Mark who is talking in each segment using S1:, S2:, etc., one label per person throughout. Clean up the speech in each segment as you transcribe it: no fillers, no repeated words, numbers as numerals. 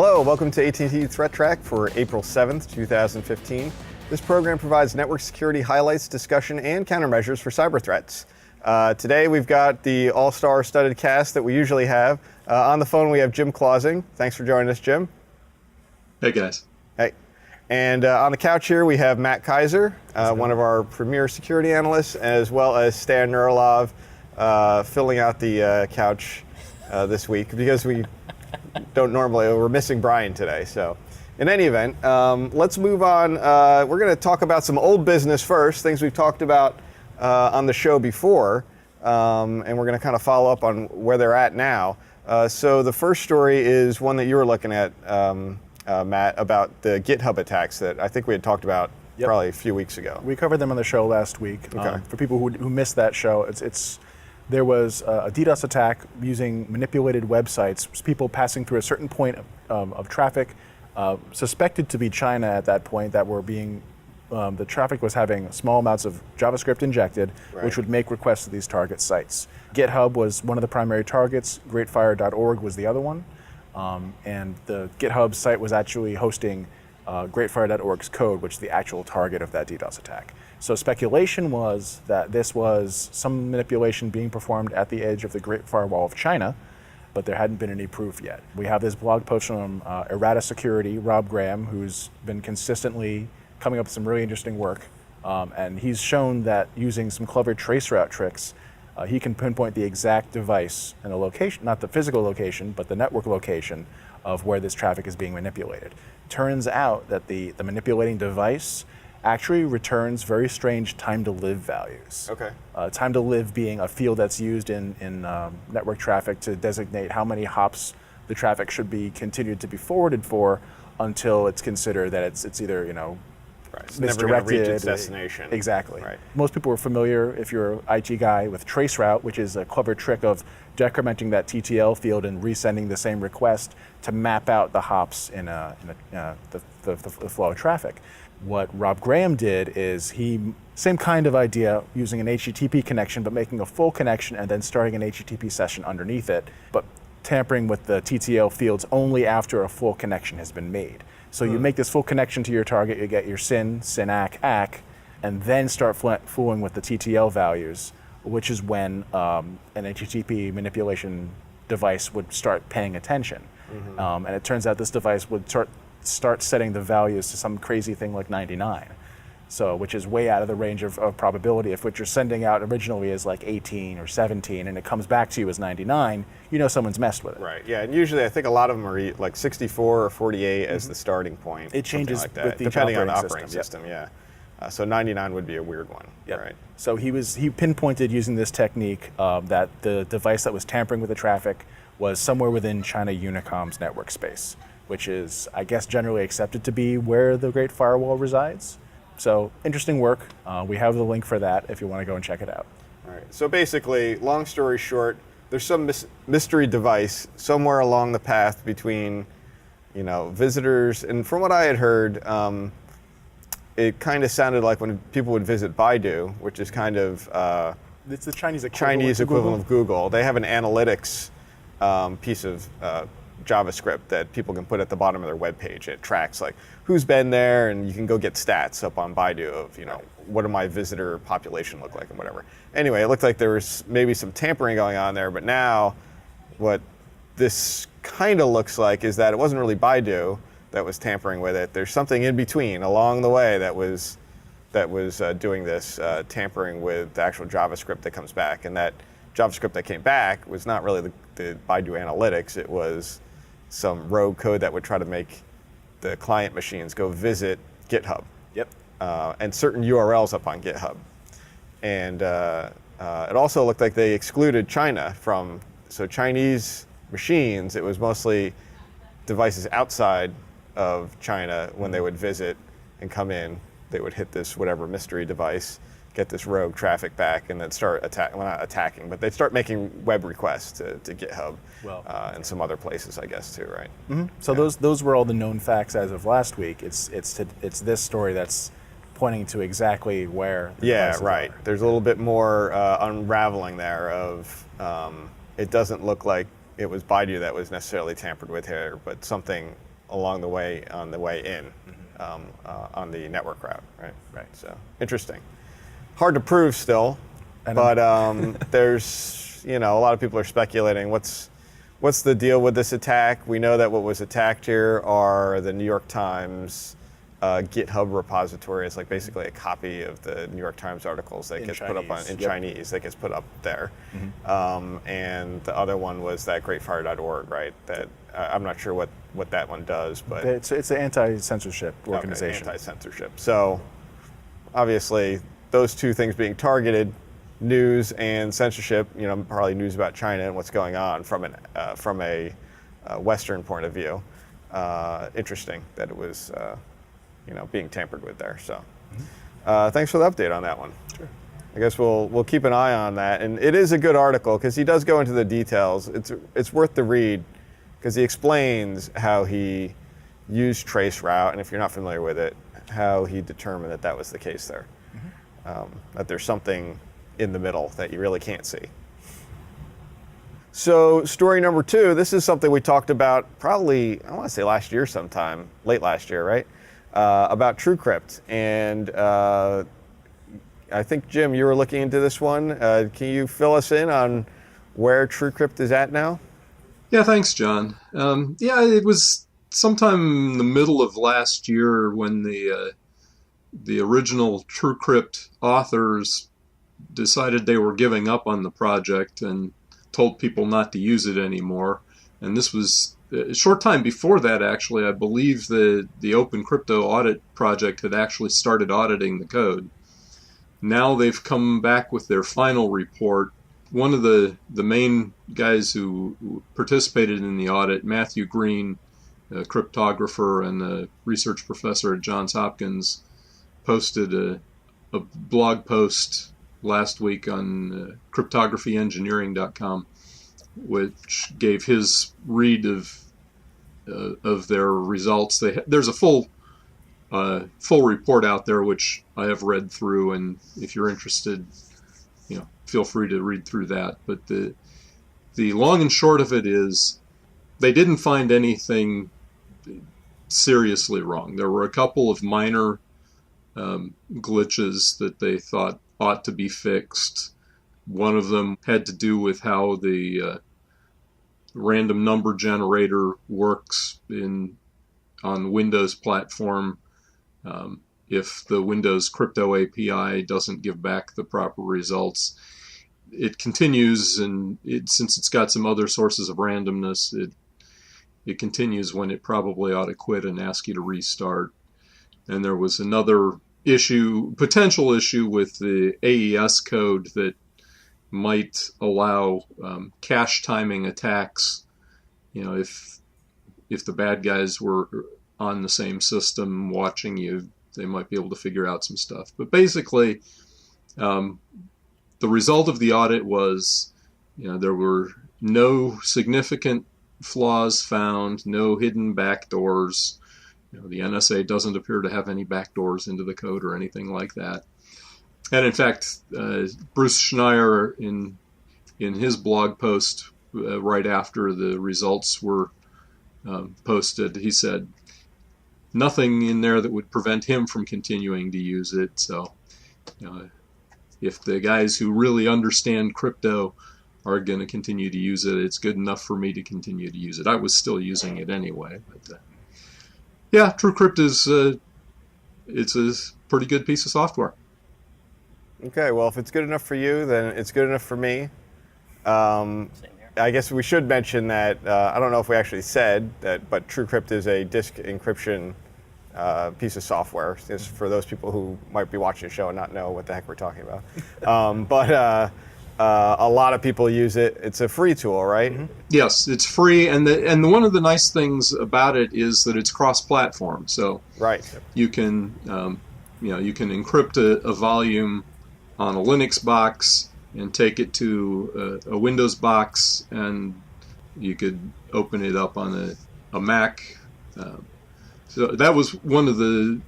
S1: Hello, welcome to AT&T ThreatTraq for April 7th, 2015. This program provides network security highlights, discussion, and countermeasures for cyber threats. Today we've got the all-star studded cast that we usually have. On the phone we have Jim Clausing. Thanks for joining us, Jim.
S2: Hey, guys.
S1: Hey. And on the couch here we have Matt Kaiser, one of our premier security analysts, as well as Stan Nurilov, filling out the couch this week because we're missing Brian today. So in any event, let's move on. We're going to talk about some old business first, things we've talked about on the show before, and we're going to kind of follow up on where they're at now. So the first story is one that you were looking at, Matt, about the GitHub attacks that I think we had talked about probably a few weeks ago.
S3: We covered them on the show last week.
S1: Okay.
S3: For people who missed that show, there was a DDoS attack using manipulated websites, people passing through a certain point of traffic, suspected to be China at that point, that were being, the traffic was having small amounts of JavaScript injected, which would make requests to these target sites. GitHub was one of the primary targets, greatfire.org was the other one, and the GitHub site was actually hosting greatfire.org's code, which is the actual target of that DDoS attack. So speculation was that this was some manipulation being performed at the edge of the Great Firewall of China, but there hadn't been any proof yet. We have this blog post from Errata Security, Rob Graham, who's been consistently coming up with some really interesting work, and he's shown that using some clever traceroute tricks, he can pinpoint the exact device and the location, not the physical location, but the network location of where this traffic is being manipulated. Turns out that the manipulating device actually returns very strange time-to-live values.
S1: Okay.
S3: Time to live being a field that's used in network traffic to designate how many hops the traffic should be continued to be forwarded for until it's considered that it's either,
S1: It's
S3: misdirected.
S1: never going to reach its destination.
S3: Exactly.
S1: Right.
S3: Most people are familiar, if you're an IT guy, with traceroute, which is a clever trick of decrementing that TTL field and resending the same request to map out the hops in the flow of traffic. What Rob Graham did is same kind of idea, using an HTTP connection, but making a full connection and then starting an HTTP session underneath it, but tampering with the TTL fields only after a full connection has been made. So you make this full connection to your target, you get your SYN, ACK, and then start fooling with the TTL values, which is when an HTTP manipulation device would start paying attention. And it turns out this device would start setting the values to some crazy thing like 99. So, which is way out of the range of probability. If what you're sending out originally is like 18 or 17 and it comes back to you as 99, someone's messed with it.
S1: Right, yeah, and usually I think a lot of them are like 64 or 48 as the starting point.
S3: It changes
S1: like that,
S3: with each
S1: depending on the operating
S3: system,
S1: system, yeah. So 99 would be a weird one, right?
S3: So he pinpointed using this technique that the device that was tampering with the traffic was somewhere within China Unicom's network space, which is, I guess, generally accepted to be where the Great Firewall resides. So interesting work. We have the link for that if you want to go and check it out.
S1: All right. So basically, long story short, there's some mystery device somewhere along the path between, visitors. And from what I had heard, it kind of sounded like when people would visit Baidu, which is kind of
S3: it's the Chinese equivalent
S1: of Google. They have an analytics piece of JavaScript that people can put at the bottom of their web page. It tracks like who's been there, and you can go get stats up on Baidu of what do my visitor population look like and whatever. Anyway, it looked like there was maybe some tampering going on there, but now what this kind of looks like is that it wasn't really Baidu that was tampering with it. There's something in between along the way that was doing this tampering with the actual JavaScript that comes back, and that JavaScript that came back was not really the Baidu analytics. It was some rogue code that would try to make the client machines go visit GitHub. And certain URLs up on GitHub. And it also looked like they excluded China from, so Chinese machines, it was mostly devices outside of China when they would visit and come in, they would hit this whatever mystery device, get this rogue traffic back, and then start not attacking, but they'd start making web requests to GitHub and some other places, I guess, too, right?
S3: Mm-hmm. So those were all the known facts as of last week. It's this story that's pointing to exactly where the devices
S1: right.
S3: are.
S1: There's a little bit more unraveling there of it doesn't look like it was Baidu that was necessarily tampered with here, but something along the way on the way in on the network route, right?
S3: Right.
S1: So interesting. Hard to prove still, but there's a lot of people are speculating what's the deal with this attack. We know that what was attacked here are the New York Times GitHub repository. It's like basically a copy of the New York Times articles that gets put up in Chinese that gets put up there. And the other one was that greatfire.org, right? That I'm not sure what that one does, but
S3: it's an anti-censorship organization.
S1: Okay, anti-censorship. So obviously those two things being targeted, news and censorship, probably news about China and what's going on from a Western point of view. Interesting that it was being tampered with there. So thanks for the update on that one.
S3: Sure.
S1: I guess we'll keep an eye on that. And it is a good article because he does go into the details. It's worth the read because he explains how he used traceroute, and if you're not familiar with it, how he determined that was the case there. That there's something in the middle that you really can't see. So story number 2, this is something we talked about probably, I want to say last year sometime, late last year, right? About TrueCrypt. And I think, Jim, you were looking into this one. Can you fill us in on where TrueCrypt is at now?
S2: Yeah, thanks, John. It was sometime in the middle of last year when the original TrueCrypt authors decided they were giving up on the project and told people not to use it anymore. And this was a short time before that, actually. I believe the Open Crypto Audit project had actually started auditing the code. Now they've come back with their final report. One of the main guys who participated in the audit, Matthew Green, a cryptographer and a research professor at Johns Hopkins, posted a blog post last week on cryptographyengineering.com, which gave his read of their results. There's a full report out there which I have read through, and if you're interested, feel free to read through that. But the long and short of it is they didn't find anything seriously wrong. There were a couple of minor glitches that they thought ought to be fixed. One of them had to do with how the random number generator works on the Windows platform. If the Windows crypto API doesn't give back the proper results, it continues, and since it's got some other sources of randomness, it continues when it probably ought to quit and ask you to restart. And there was another potential issue with the AES code that might allow cache timing attacks. If the bad guys were on the same system watching you, they might be able to figure out some stuff. But basically, the result of the audit was, there were no significant flaws found, no hidden backdoors. The NSA doesn't appear to have any backdoors into the code or anything like that. And in fact, Bruce Schneier, in his blog post right after the results were posted, he said nothing in there that would prevent him from continuing to use it. So, if the guys who really understand crypto are going to continue to use it, it's good enough for me to continue to use it. I was still using it anyway. But TrueCrypt it's a pretty good piece of software.
S1: Okay, well, if it's good enough for you, then it's good enough for me.
S4: Same here.
S1: I guess we should mention that, I don't know if we actually said that, but TrueCrypt is a disk encryption piece of software. It's for those people who might be watching the show and not know what the heck we're talking about. But a lot of people use it. It's a free tool, right? Mm-hmm.
S2: Yes, it's free, and one of the nice things about it is that it's cross-platform. So
S1: right,
S2: you can you can encrypt a volume on a Linux box and take it to a Windows box, and you could open it up on a Mac. So that was one of the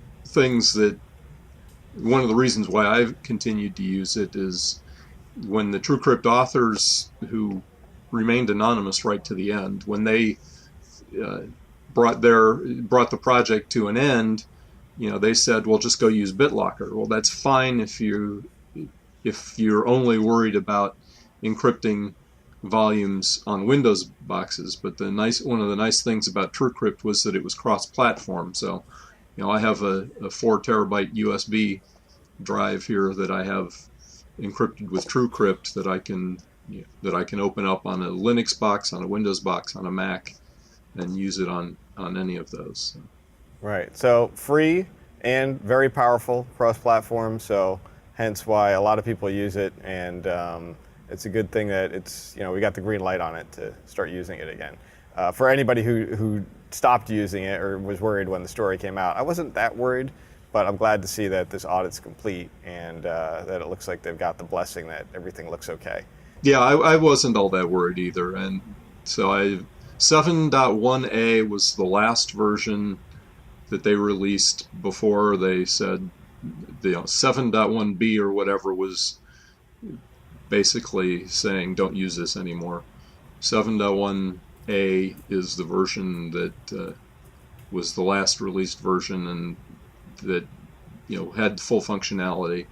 S2: reasons why I've continued to use it is when the TrueCrypt authors, who remained anonymous right to the end, when they brought the project to an end, they said, well, just go use BitLocker. Well, that's fine if you're only worried about encrypting volumes on Windows boxes. But one of the nice things about TrueCrypt was that it was cross-platform. So, I have a 4 terabyte USB drive here that I have encrypted with TrueCrypt that I can open up on a Linux box, on a Windows box, on a Mac, and use it on any of those.
S1: Right. So free and very powerful cross-platform. So hence why a lot of people use it, and it's a good thing that we got the green light on it to start using it again. For anybody who stopped using it or was worried when the story came out, I wasn't that worried, but I'm glad to see that this audit's complete and that it looks like they've got the blessing that everything looks okay.
S2: Yeah, I wasn't all that worried either, and so 7.1a was the last version that they released before they said 7.1b or whatever was basically saying don't use this anymore. 7.1a is the version that was the last released version and that had full functionality,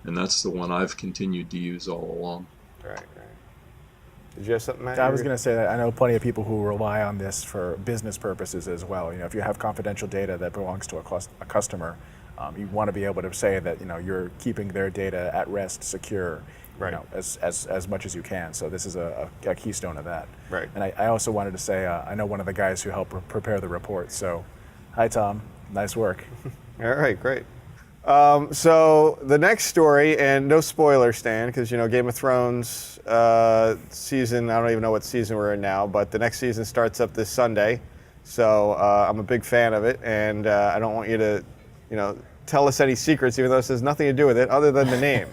S2: and that's the one I've continued to use all along.
S1: Right. Did you have something, Matt?
S3: I was going to say that I know plenty of people who rely on this for business purposes as well. If you have confidential data that belongs to a customer, you want to be able to say that you're keeping their data at rest, secure,
S1: right.
S3: As much as you can. So this is a keystone of that.
S1: Right.
S3: And I also wanted to say I know one of the guys who helped prepare the report. So, hi Tom, nice work.
S1: All right, great. So the next story, and no spoiler, Stan, because Game of Thrones season, I don't even know what season we're in now, but the next season starts up this Sunday. So I'm a big fan of it, and I don't want you to, tell us any secrets, even though this has nothing to do with it other than the name.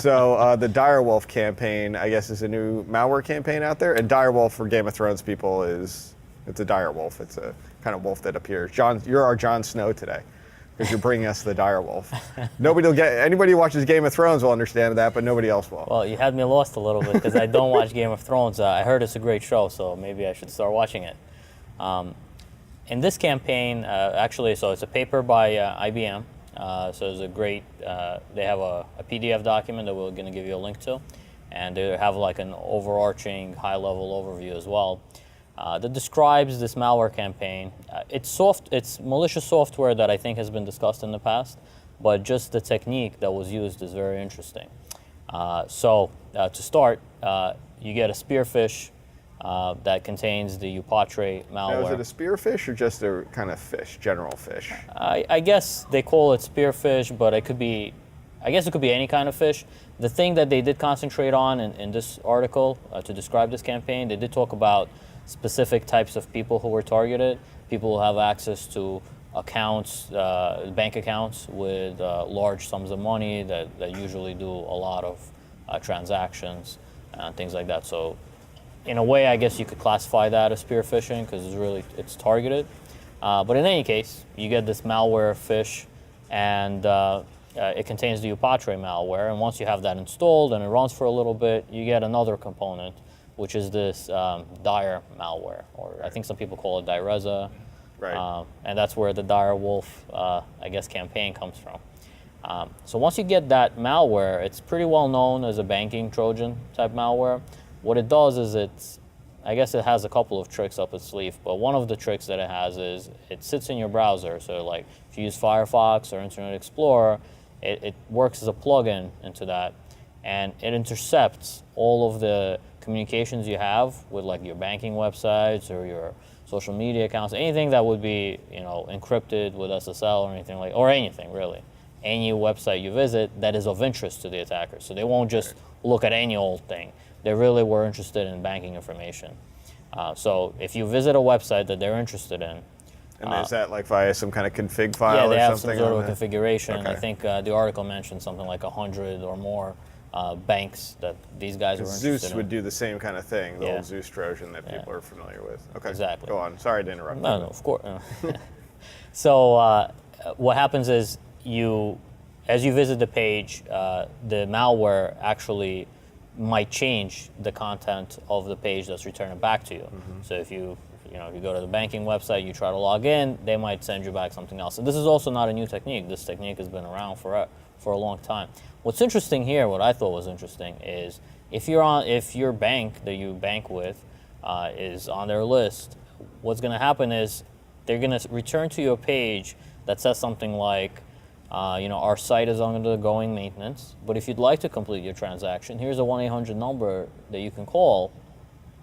S1: So the Dyre Wolf campaign, I guess, is a new malware campaign out there, and Dyre Wolf for Game of Thrones people it's a dire wolf. It's a kind of wolf that appears. You're our Jon Snow today, because you're bringing us the dire wolf. Anybody who watches Game of Thrones will understand that, but nobody else will.
S4: Well, you had me lost a little bit because I don't watch Game of Thrones. I heard it's a great show, so maybe I should start watching it. In this campaign, actually, so it's a paper by IBM. So it's a great, they have a PDF document that we're going to give you a link to. And they have like an overarching high-level overview as well. That describes this malware campaign. It's malicious software that I think has been discussed in the past, but just the technique that was used is very interesting. So to start, you get a spearfish that contains the Upatre malware.
S1: Now, is it a spearfish or just a kind of fish, general fish?
S4: I guess they call it spearfish, but it could be any kind of fish. The thing that they did concentrate on in this article to describe this campaign, they did talk about specific types of people who were targeted, people who have access to accounts, bank accounts with large sums of money that usually do a lot of transactions and things like that. So in a way, I guess you could classify that as spear phishing because it's targeted. But in any case, you get this malware fish, and it contains the Upatre malware. And once you have that installed and it runs for a little bit, you get another component, which is this Dyre malware, or I think some people call it Dyreza.
S1: Right.
S4: And that's where the Dyre Wolf, I guess, campaign comes from. So once you get that malware, it's pretty well known as a banking Trojan type malware. What it does is I guess it has a couple of tricks up its sleeve, but one of the tricks that it has is it sits in your browser. So like if you use Firefox or Internet Explorer, it works as a plugin into that, and it intercepts all of the communications you have with like your banking websites or your social media accounts, anything that would be encrypted with SSL or anything or anything really, any website you visit that is of interest to the attacker. So they won't just look at any old thing. They really were interested in banking information. So if you visit a website that they're interested in,
S1: and is that like via some kind of config file or something?
S4: Yeah, they have some sort of a configuration.
S1: Okay.
S4: I think the article mentioned something like 100 or more banks that these guys were interested in.
S1: Zeus would do the same kind of thing, the
S4: Yeah.
S1: old Zeus Trojan that people are familiar with. Okay,
S4: Exactly.
S1: Go on. Sorry to interrupt.
S4: No, of course. So what happens is as you visit the page, the malware actually might change the content of the page that's returning back to you. Mm-hmm. So if you if you go to the banking website, you try to log in, they might send you back something else. And this is also not a new technique. This technique has been around for a long time. What's interesting here, what I thought was interesting, is if your bank that you bank with is on their list, what's going to happen is they're going to return to you a page that says something like, our site is undergoing maintenance, but if you'd like to complete your transaction, here's a 1-800 number that you can call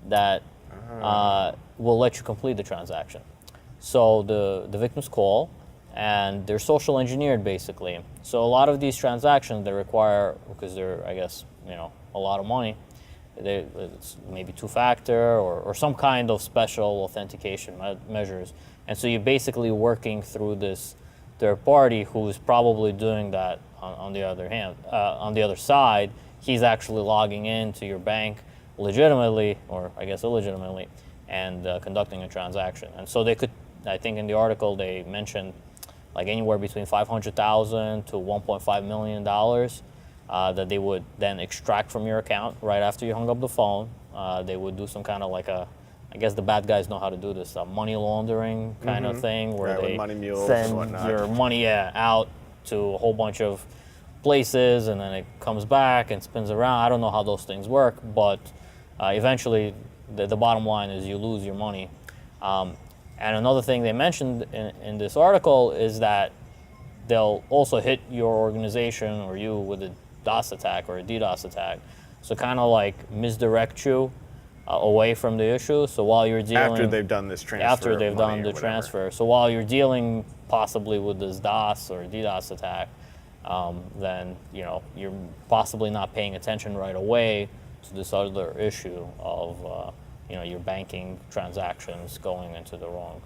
S4: that will let you complete the transaction. So the victims call, and they're social engineered basically. So a lot of these transactions they require, because they're, I guess, a lot of money, it's maybe two-factor or some kind of special authentication measures. And so you're basically working through this third party who's probably doing that on the other hand. On the other side, he's actually logging into your bank legitimately, or I guess illegitimately, and conducting a transaction. And so they could, I think in the article they mentioned like anywhere between $500,000 to $1.5 million that they would then extract from your account right after you hung up the phone. They would do some kind of like I guess the bad guys know how to do this, money laundering kind of thing, where they
S1: money mules
S4: send
S1: and whatnot.
S4: your money out to a whole bunch of places, and then it comes back and spins around. I don't know how those things work, but eventually the bottom line is you lose your money. And another thing they mentioned in this article is that they'll also hit your organization or you with a DOS attack or a DDoS attack. So kind of like misdirect you away from the issue. So while you're dealing...
S1: After they've done this transfer.
S4: After they've done the
S1: whatever.
S4: transfer. So while you're dealing possibly with this DOS or DDoS attack, then you're possibly not paying attention right away to this other issue of your banking transactions going into the wrong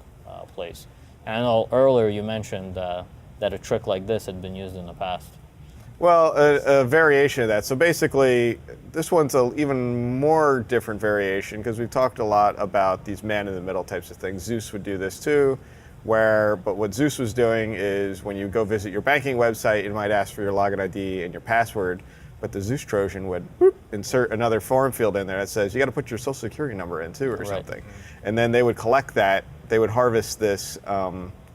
S4: place. And I know earlier you mentioned that a trick like this had been used in the past.
S1: Well, a variation of that. So basically, this one's an even more different variation because we've talked a lot about these man-in-the-middle types of things. Zeus would do this too, but what Zeus was doing is when you go visit your banking website, it might ask for your login ID and your password, but the Zeus Trojan would insert another form field in there that says you got to put your social security number in too or something. And then they would collect that. They would harvest this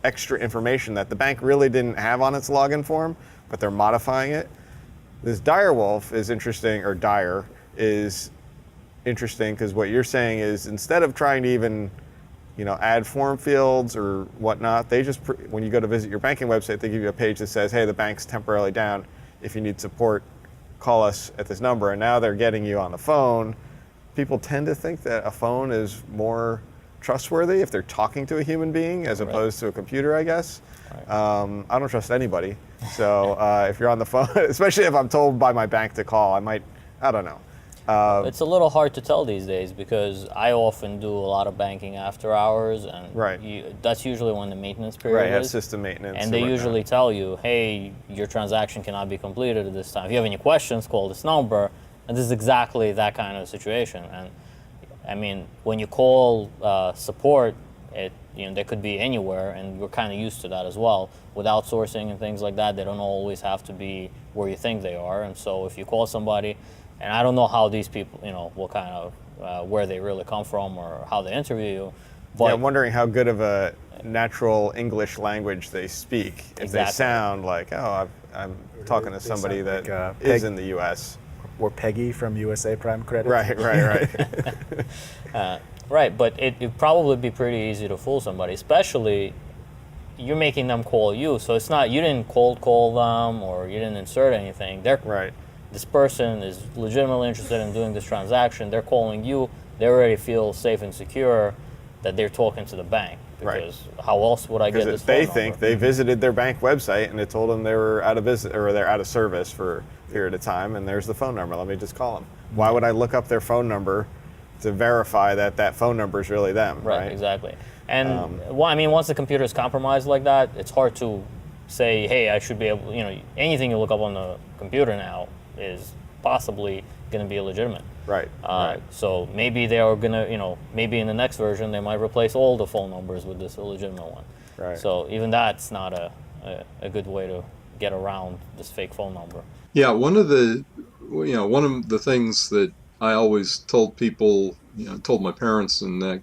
S1: extra information that the bank really didn't have on its login form, but they're modifying it. This Dyre Wolf is interesting, or Dyre is interesting because what you're saying is instead of trying to even add form fields or whatnot, they just, when you go to visit your banking website, they give you a page that says, hey, the bank's temporarily down. If you need support, call us at this number. And now they're getting you on the phone. People tend to think that a phone is more trustworthy if they're talking to a human being as opposed to a computer, I guess. I don't trust anybody. So if you're on the phone, especially if I'm told by my bank to call, I don't know.
S4: It's a little hard to tell these days because I often do a lot of banking after hours, and that's usually when the maintenance period is.
S1: Have system maintenance.
S4: And they usually tell you, hey, your transaction cannot be completed at this time. If you have any questions, call this number. And this is exactly that kind of situation. And I mean, when you call support, they could be anywhere, and we're kind of used to that as well. With outsourcing and things like that, they don't always have to be where you think they are. And so if you call somebody, and I don't know how these people, what kind of, where they really come from or how they interview you. But
S1: I'm wondering how good of a natural English language they speak. If they sound like, I'm talking to somebody that is in the U.S.
S3: Or Peggy from USA Prime Credit.
S1: Right.
S4: Right, but it'd probably be pretty easy to fool somebody, especially you're making them call you. So it's not, you didn't cold call them or you didn't insert anything. This person is legitimately interested in doing this transaction. They're calling you. They already feel safe and secure that they're talking to the bank. Because how else would I get this phone number?
S1: They think they visited their bank website and it told them they were out of business or they're out of service for a period of time, and there's the phone number. Let me just call them. Why would I look up their phone number to verify that phone number is really them? Right,
S4: exactly. And once the computer is compromised like that, it's hard to say, hey, I should be able, anything you look up on the computer now is possibly going to be illegitimate.
S1: Right.
S4: So maybe they are going to, maybe in the next version they might replace all the phone numbers with this illegitimate one.
S1: Right.
S4: So even that's not a good way to get around this fake phone number.
S2: Yeah, one of the things that I always told people, told my parents and that,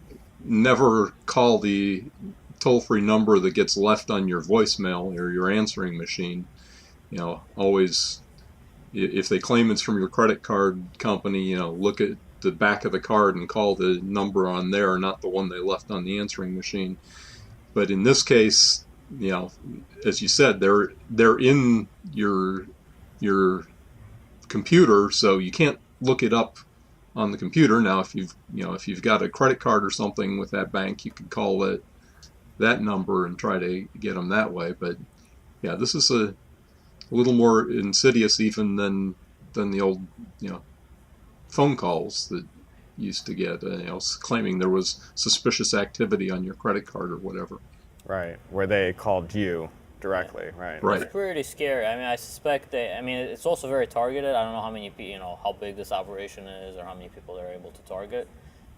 S2: never call the toll-free number that gets left on your voicemail or your answering machine. Always, if they claim it's from your credit card company, look at the back of the card and call the number on there, not the one they left on the answering machine. But in this case, as you said, they're in your computer, so you can't look it up on the computer. Now, if you've got a credit card or something with that bank, you can call that number and try to get them that way. But yeah, this is a little more insidious even than the old phone calls that used to get claiming there was suspicious activity on your credit card or whatever.
S1: Right, where they called you directly, right?
S2: Right.
S4: It's pretty scary. I mean, I suspect it's also very targeted. I don't know how many, how big this operation is or how many people they're able to target,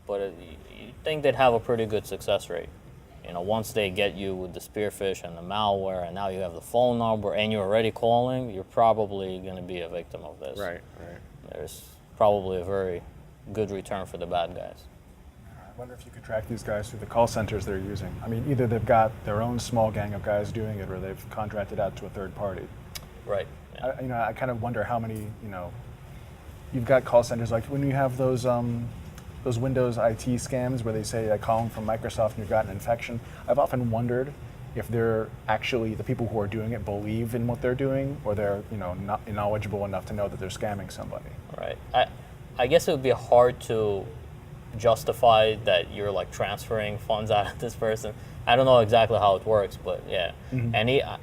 S4: but you think they'd have a pretty good success rate. Once they get you with the spearfish and the malware, and now you have the phone number and you're already calling, you're probably going to be a victim of this.
S1: Right.
S4: There's probably a very good return for the bad guys.
S3: I wonder if you could track these guys through the call centers they're using. I mean, either they've got their own small gang of guys doing it, or they've contracted out to a third party.
S4: Right. Yeah.
S3: I kind of wonder how many. You've got call centers like when you have those Windows IT scams where they say, "I calling from Microsoft and you've got an infection." I've often wondered if they're actually the people who are doing it believe in what they're doing, or they're not knowledgeable enough to know that they're scamming somebody.
S4: Right. I guess it would be hard to justify that you're like transferring funds out of this person. I don't know exactly how it works, but yeah.
S3: Mm-hmm.
S4: And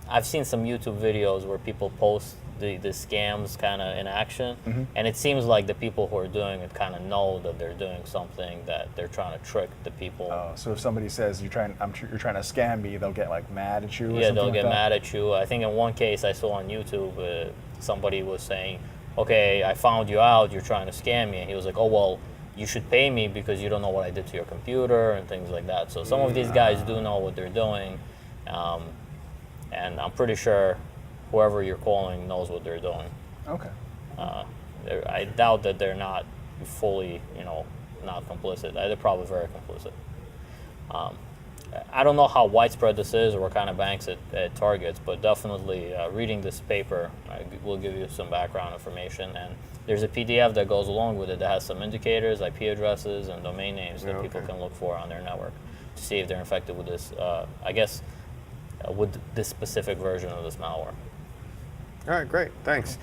S4: I've seen some YouTube videos where people post the scams kind of in action,
S3: Mm-hmm.
S4: and it seems like the people who are doing it kind of know that they're doing something, that they're trying to trick the people.
S3: So if somebody says you're trying to scam me, they'll get like mad at you. Or
S4: Yeah,
S3: something
S4: they'll
S3: like
S4: get
S3: that?
S4: mad at you. I think in one case I saw on YouTube, somebody was saying, "Okay, I found you out. You're trying to scam me." And he was like, "Oh well, you should pay me because you don't know what I did to your computer," and things like that. So some of these guys do know what they're doing, and I'm pretty sure whoever you're calling knows what they're doing.
S3: Okay.
S4: I doubt that they're not fully, not complicit. They're probably very complicit. I don't know how widespread this is or what kind of banks it targets, but definitely reading this paper will give you some background information. And there's a PDF that goes along with it that has some indicators, IP addresses, and domain names that people can look for on their network to see if they're infected with this, with this specific version of this malware.
S1: All right, great, thanks.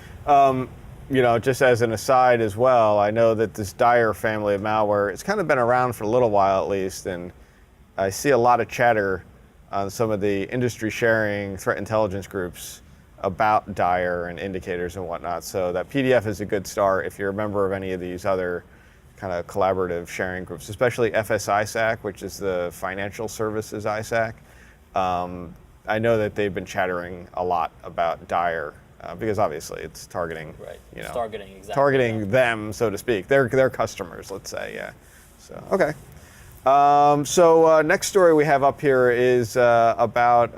S1: Just as an aside as well, I know that this Dyre family of malware, it's kind of been around for a little while at least, and I see a lot of chatter on some of the industry sharing threat intelligence groups about Dyre and indicators and whatnot. So that PDF is a good start if you're a member of any of these other kind of collaborative sharing groups, especially FSISAC, which is the Financial Services ISAC. I know that they've been chattering a lot about Dyre because obviously it's targeting,
S4: Right. It's targeting exactly.
S1: targeting them, so to speak. Their customers, let's say, yeah. So okay. Next story we have up here is about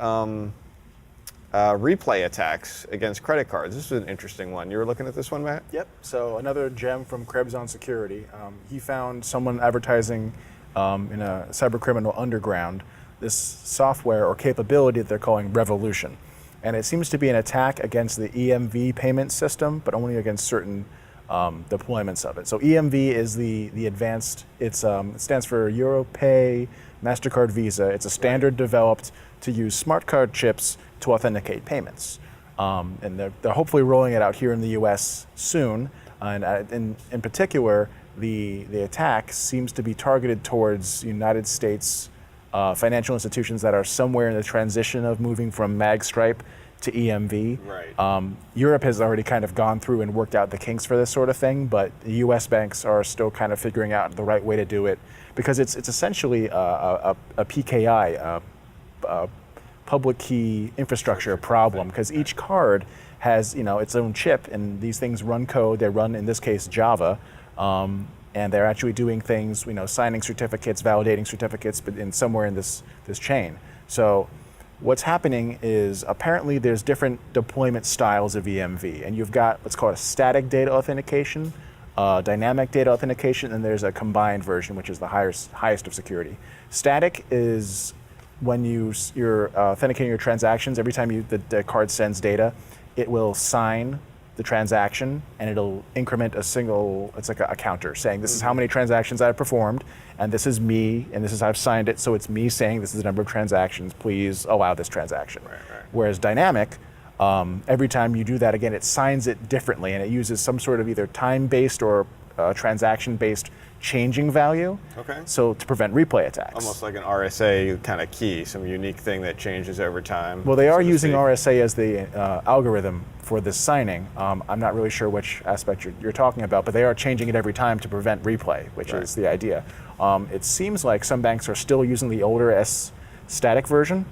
S1: replay attacks against credit cards. This is an interesting one. You were looking at this one, Matt?
S3: Yep. So another gem from Krebs on security. He found someone advertising in a cybercriminal underground this software or capability that they're calling Revolution. And it seems to be an attack against the EMV payment system, but only against certain deployments of it. So EMV is the advanced, it stands for EuroPay, MasterCard, Visa. It's a standard developed to use smart card chips to authenticate payments. And they're hopefully rolling it out here in the US soon. And in particular, the attack seems to be targeted towards United States financial institutions that are somewhere in the transition of moving from MagStripe to EMV.
S1: Right.
S3: Europe has already kind of gone through and worked out the kinks for this sort of thing, but the US banks are still kind of figuring out the right way to do it because it's essentially a PKI, public key infrastructure problem, because each card has its own chip, and these things run code. They run, in this case, Java. And they're actually doing things, signing certificates, validating certificates, but somewhere in this chain. So what's happening is apparently there's different deployment styles of EMV, and you've got what's called a static data authentication, dynamic data authentication, and there's a combined version, which is the highest of security. Static is when you're authenticating your transactions. Every time the card sends data, it will sign the transaction, and it'll increment it's like a counter saying this is how many transactions I've performed, and this is me, and this is how I've signed it, so it's me saying this is the number of transactions, please allow this transaction.
S1: Right.
S3: Whereas dynamic, every time you do that again, it signs it differently, and it uses some sort of either time-based or transaction-based changing value.
S1: Okay.
S3: So to prevent replay attacks.
S1: Almost like an RSA kind of key, some unique thing that changes over time.
S3: Well, they are
S1: so to
S3: using
S1: speak.
S3: RSA as the algorithm for this signing. I'm not really sure which aspect you're talking about, but they are changing it every time to prevent replay, which is the idea. It seems like some banks are still using the older static version,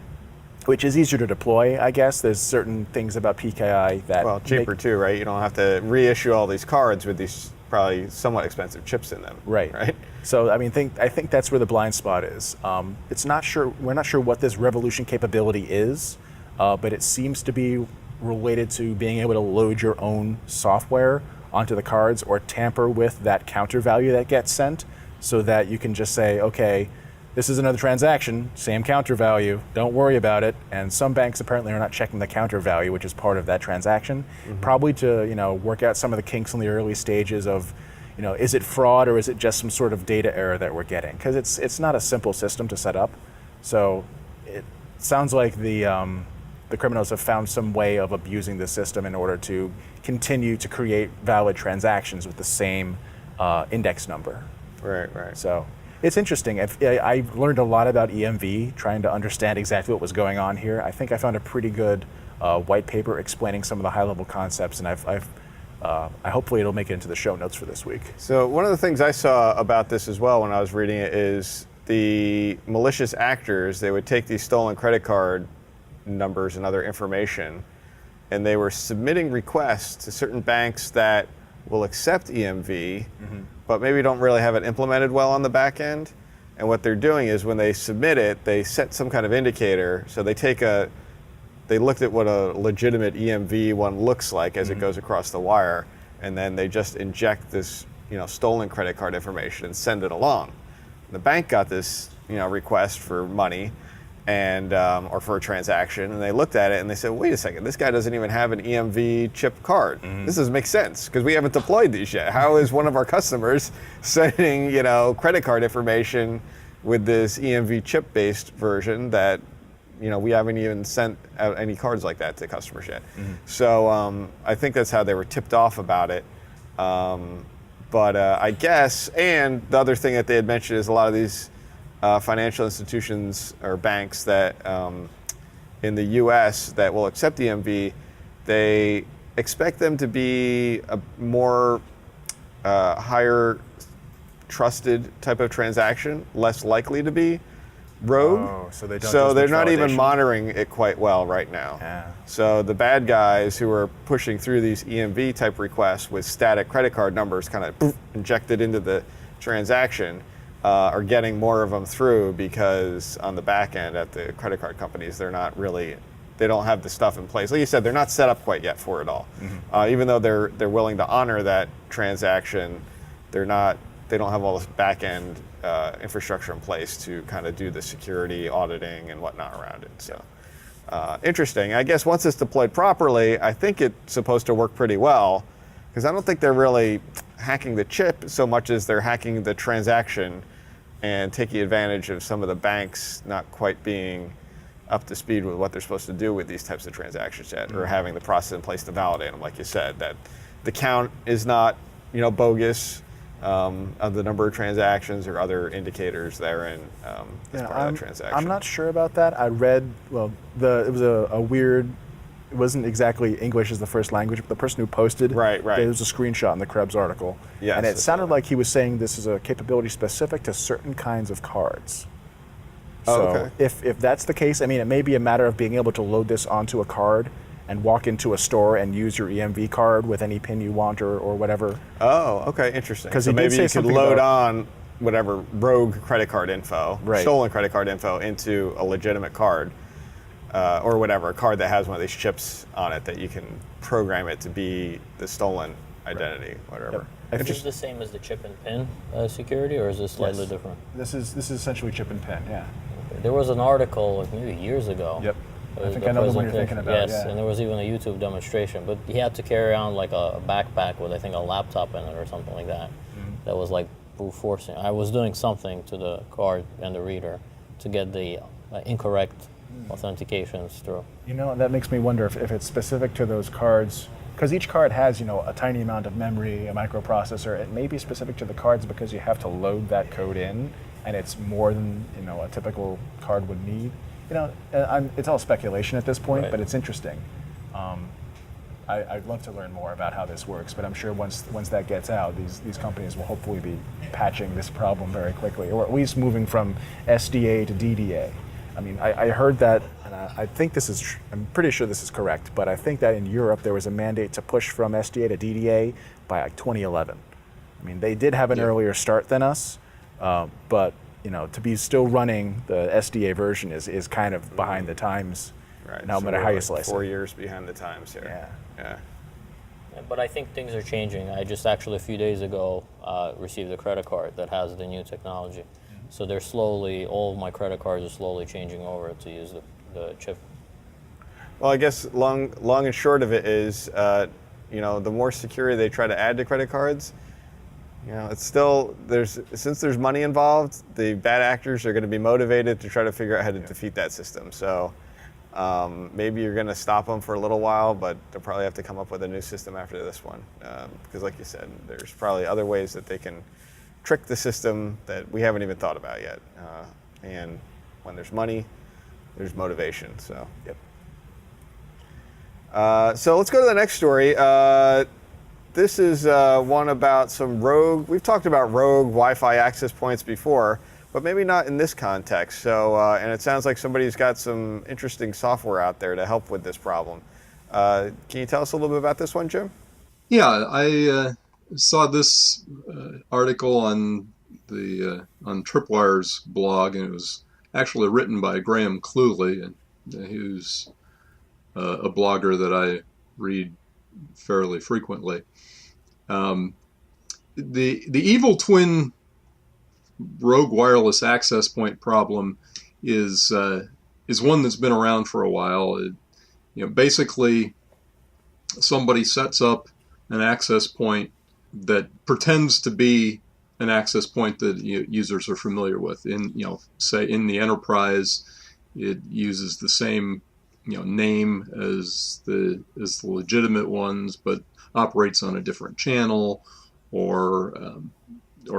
S3: which is easier to deploy, I guess. There's certain things about PKI that
S1: cheaper too, right? You don't have to reissue all these cards with these probably somewhat expensive chips in them.
S3: Right. So I think that's where the blind spot is. We're not sure what this revolution capability is, but it seems to be related to being able to load your own software onto the cards or tamper with that counter value that gets sent, so that you can just say, okay, this is another transaction, same counter value, don't worry about it. And some banks apparently are not checking the counter value, which is part of that transaction, probably to work out some of the kinks in the early stages of, is it fraud or is it just some sort of data error that we're getting? Because it's not a simple system to set up. So it sounds like the criminals have found some way of abusing the system in order to continue to create valid transactions with the same index number.
S1: Right.
S3: So it's interesting. I learned a lot about EMV, trying to understand exactly what was going on here. I think I found a pretty good white paper explaining some of the high-level concepts, and hopefully it'll make it into the show notes for this week.
S1: So one of the things I saw about this as well when I was reading it is the malicious actors, they would take these stolen credit card numbers and other information, and they were submitting requests to certain banks that will accept EMV, but maybe don't really have it implemented well on the back end. And what they're doing is when they submit it, they set some kind of indicator. So they looked at what a legitimate EMV one looks like as it goes across the wire, and then they just inject this, stolen credit card information and send it along. The bank got this, request for money, and or for a transaction, and they looked at it and they said, wait a second, this guy doesn't even have an EMV chip card. This doesn't make sense because we haven't deployed these yet. How is one of our customers sending credit card information with this EMV chip based version that we haven't even sent out any cards like that to customers yet? So I think that's how they were tipped off about it. But I guess, and the other thing that they had mentioned is a lot of these financial institutions or banks that in the U.S. that will accept EMV, they expect them to be a more higher trusted type of transaction, less likely to be rogue.
S3: Oh, so they don't.
S1: So they're not even
S3: validation.
S1: monitoring it quite well right now.
S3: Yeah.
S1: So the bad guys who are pushing through these EMV type requests with static credit card numbers kind of injected into the transaction are getting more of them through, because on the back end at the credit card companies, they don't have the stuff in place. Like you said, they're not set up quite yet for it all. Even though they're willing to honor that transaction, they don't have all this back end infrastructure in place to kind of do the security auditing and whatnot around it. So interesting. I guess once it's deployed properly, I think it's supposed to work pretty well, because I don't think they're really hacking the chip so much as they're hacking the transaction and taking advantage of some of the banks not quite being up to speed with what they're supposed to do with these types of transactions yet, or having the process in place to validate them, like you said, that the count is not bogus of the number of transactions or other indicators therein as part of that transaction.
S3: I'm not sure about that. I read, it was a weird, it wasn't exactly English as the first language, but the person who posted,
S1: Right.
S3: There was a screenshot in the Krebs article.
S1: Yes,
S3: and it
S1: that's
S3: sounded
S1: right.
S3: like he was saying this is a capability specific to certain kinds of cards.
S1: Oh,
S3: So
S1: okay.
S3: if that's the case, it may be a matter of being able to load this onto a card and walk into a store and use your EMV card with any PIN you want or whatever.
S1: Oh, okay, interesting.
S3: 'Cause
S1: So
S3: he did
S1: maybe
S3: say
S1: you could
S3: something
S1: load
S3: about-
S1: on whatever rogue credit card info,
S3: Right.
S1: stolen credit card info into a legitimate card, or whatever, a card that has one of these chips on it that you can program it to be the stolen identity, whatever.
S3: Yep.
S4: Is this the same as the chip and pin security, or is this slightly
S3: Yes.
S4: different?
S3: This is essentially chip and pin. Yeah.
S4: Okay. There was an article like maybe years ago.
S3: Yep.
S4: It
S3: I
S4: was
S3: think
S4: the
S3: I know the one you're
S4: presentation.
S3: thinking about.
S4: Yes,
S3: Yeah.
S4: and there was even a YouTube demonstration. But he had to carry around like a backpack with I think a laptop in it or something like that. That was like brute forcing. I was doing something to the card and the reader to get the incorrect authentications through.
S3: You know, that makes me wonder if it's specific to those cards, because each card has, a tiny amount of memory, a microprocessor. It may be specific to the cards because you have to load that code in, and it's more than, a typical card would need. It's all speculation at this point,
S4: Right.
S3: but it's interesting. I'd love to learn more about how this works, but I'm sure once that gets out, these companies will hopefully be patching this problem very quickly, or at least moving from SDA to DDA. I mean, I heard that, and I think I'm pretty sure this is correct, but I think that in Europe there was a mandate to push from SDA to DDA by like 2011. I mean, they did have an earlier start than us, but to be still running the SDA version is kind of behind the times.
S1: Right.
S3: No
S1: So
S3: matter
S1: we're
S3: how you
S1: like
S3: slice
S1: 4
S3: it.
S1: years behind the times here.
S3: Yeah.
S1: Yeah.
S4: Yeah, but I think things are changing. I just actually a few days ago received a credit card that has the new technology. So they're slowly, all of my credit cards are slowly changing over to use the chip.
S1: Well, I guess long and short of it is, the more security they try to add to credit cards, it's still since there's money involved, the bad actors are going to be motivated to try to figure out how to defeat that system. So maybe you're going to stop them for a little while, but they'll probably have to come up with a new system after this one, because, like you said, there's probably other ways that they can trick the system that we haven't even thought about yet. And when there's money, there's motivation. So.
S3: Yep.
S1: So let's go to the next story. This is one about some rogue. We've talked about rogue Wi-Fi access points before, but maybe not in this context. So, and it sounds like somebody's got some interesting software out there to help with this problem. Can you tell us a little bit about this one, Jim?
S2: Yeah, I saw this article on on Tripwire's blog, and it was actually written by Graham Cluley, and who's a blogger that I read fairly frequently. The evil twin rogue wireless access point problem is one that's been around for a while. Basically, somebody sets up an access point that pretends to be an access point that users are familiar with. Say in the enterprise, it uses the same name as the legitimate ones, but operates on a different channel, or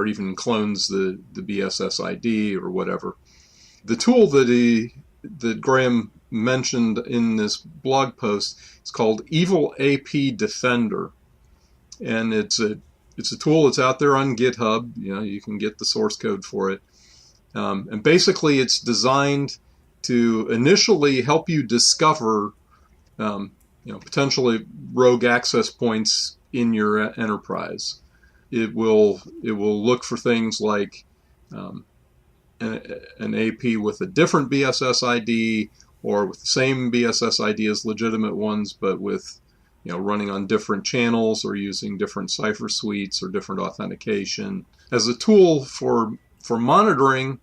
S2: even clones the BSS ID or whatever. The tool that Graham mentioned in this blog post is called Evil AP Defender, and it's a tool that's out there on GitHub. You can get the source code for it, and basically it's designed to initially help you discover potentially rogue access points in your enterprise. It will look for things like an AP with a different BSS ID, or with the same BSS ID as legitimate ones, but with running on different channels or using different cipher suites or different authentication. As a tool for monitoring,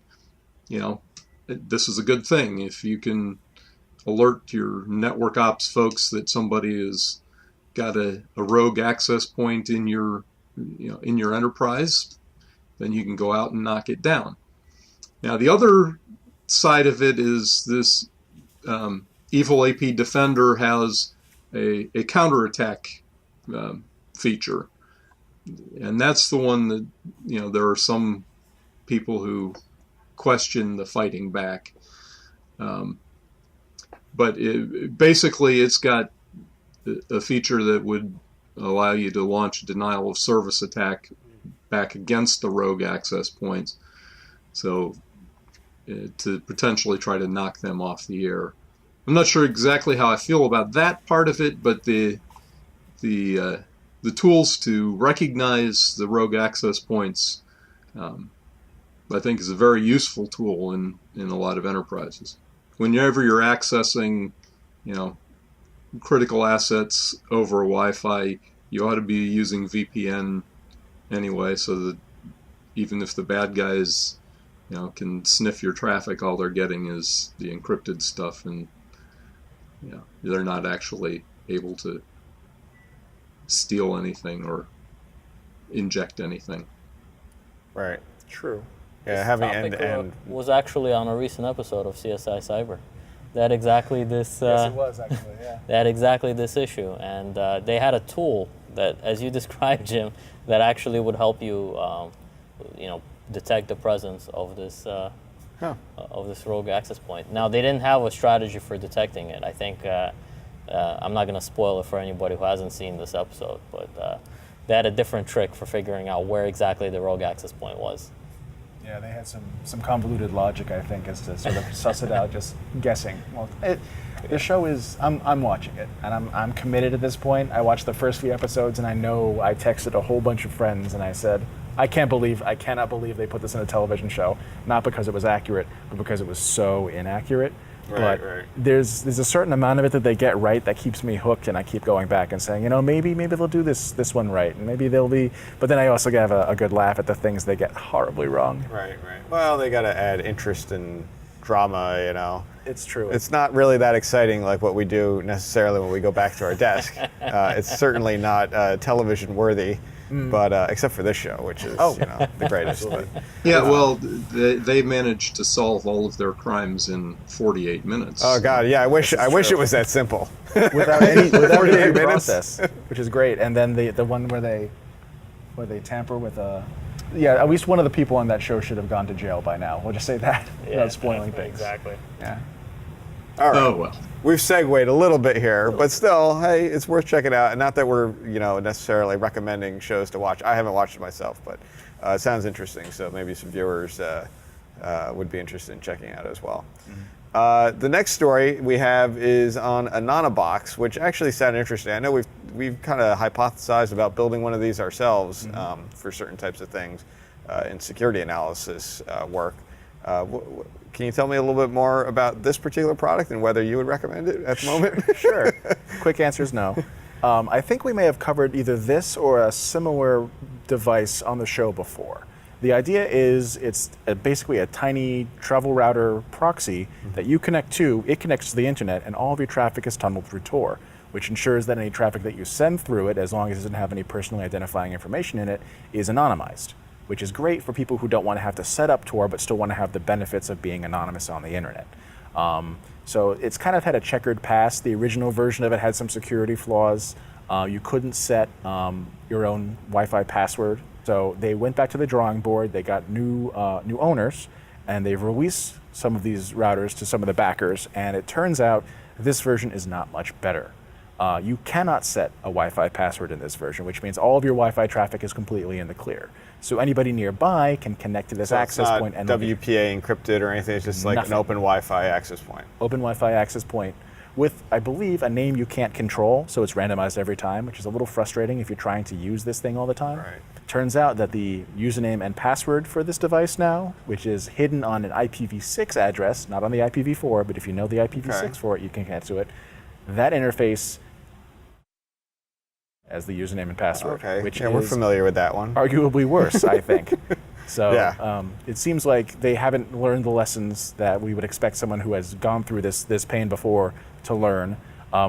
S2: this is a good thing. If you can alert your network ops folks that somebody has got a rogue access point in your enterprise, then you can go out and knock it down. Now, the other side of it is this Evil AP Defender has a counterattack feature, and that's the one that there are some people who question the fighting back, but basically it's got a feature that would allow you to launch a denial of service attack back against the rogue access points, so to potentially try to knock them off the air. I'm not sure exactly how I feel about that part of it, but the tools to recognize the rogue access points, I think, is a very useful tool in a lot of enterprises. Whenever you're accessing, critical assets over Wi-Fi, you ought to be using VPN anyway, so that even if the bad guys, can sniff your traffic, all they're getting is the encrypted stuff, and they're not actually able to steal anything or inject anything.
S1: Right.
S3: True.
S1: Yeah, having
S4: Topic
S1: end-to-end.
S4: was actually on a recent episode of CSI Cyber. That exactly this.
S3: Yes, it was actually. Yeah.
S4: They had exactly this issue, and they had a tool that, as you described, Jim, that actually would help you, detect the presence of this rogue access point. Now, they didn't have a strategy for detecting it. I think I'm not going to spoil it for anybody who hasn't seen this episode, but they had a different trick for figuring out where exactly the rogue access point was.
S3: Yeah, they had some convoluted logic, I think, as to sort of suss it out, just guessing. Well, the show is, I'm watching it, and I'm committed at this point. I watched the first few episodes, and I know I texted a whole bunch of friends, and I said, I cannot believe they put this in a television show, not because it was accurate, but because it was so inaccurate. But there's a certain amount of it that they get right that keeps me hooked, and I keep going back and saying, maybe they'll do this one right, and maybe they'll be. But then I also have a good laugh at the things they get horribly wrong.
S1: Right. Well, they got to add interest and drama.
S3: It's true.
S1: It's not really that exciting like what we do necessarily when we go back to our desk. It's certainly not television worthy. But except for this show, which is the greatest. But,
S2: yeah, well, they managed to solve all of their crimes in 48 minutes.
S1: Oh God, yeah, I wish it was that simple.
S3: without any
S1: 48 minutes
S3: process, which is great. And then the one where they tamper with at least one of the people on that show should have gone to jail by now. We'll just say that without spoiling things.
S4: Exactly.
S3: Yeah.
S1: All right.
S2: Oh well.
S1: We've segued a little bit here, but still, hey, it's worth checking out. And not that we're, necessarily recommending shows to watch. I haven't watched it myself, but it sounds interesting. So maybe some viewers would be interested in checking out as well. The next story we have is on Anonabox, which actually sounded interesting. I know we've kind of hypothesized about building one of these ourselves for certain types of things in security analysis work. Can you tell me a little bit more about this particular product and whether you would recommend it at the moment?
S3: Sure. Quick answer is no. I think we may have covered either this or a similar device on the show before. The idea is it's basically a tiny travel router proxy that you connect to. It connects to the internet, and all of your traffic is tunneled through Tor, which ensures that any traffic that you send through it, as long as it doesn't have any personally identifying information in it, is anonymized, which is great for people who don't want to have to set up Tor but still want to have the benefits of being anonymous on the internet. So it's kind of had a checkered past. The original version of it had some security flaws. You couldn't set your own Wi-Fi password. So they went back to the drawing board. They got new owners, and they've released some of these routers to some of the backers. And it turns out this version is not much better. You cannot set a Wi-Fi password in this version, which means all of your Wi-Fi traffic is completely in the clear. So anybody nearby can connect to this access point.
S1: And WPA encrypted or anything. It's just like an open Wi-Fi access point.
S3: Open Wi-Fi access point with, I believe, a name you can't control, so it's randomized every time, which is a little frustrating if you're trying to use this thing all the time.
S1: Right.
S3: Turns out that the username and password for this device now, which is hidden on an IPv6 address, not on the IPv4, but if you know the IPv6 for it, you can connect to it. That interface as the username and password.
S1: Okay,
S3: which
S1: we're familiar with that one.
S3: Arguably worse, I think. So
S1: yeah.
S3: It seems like they haven't learned the lessons that we would expect someone who has gone through this pain before to learn.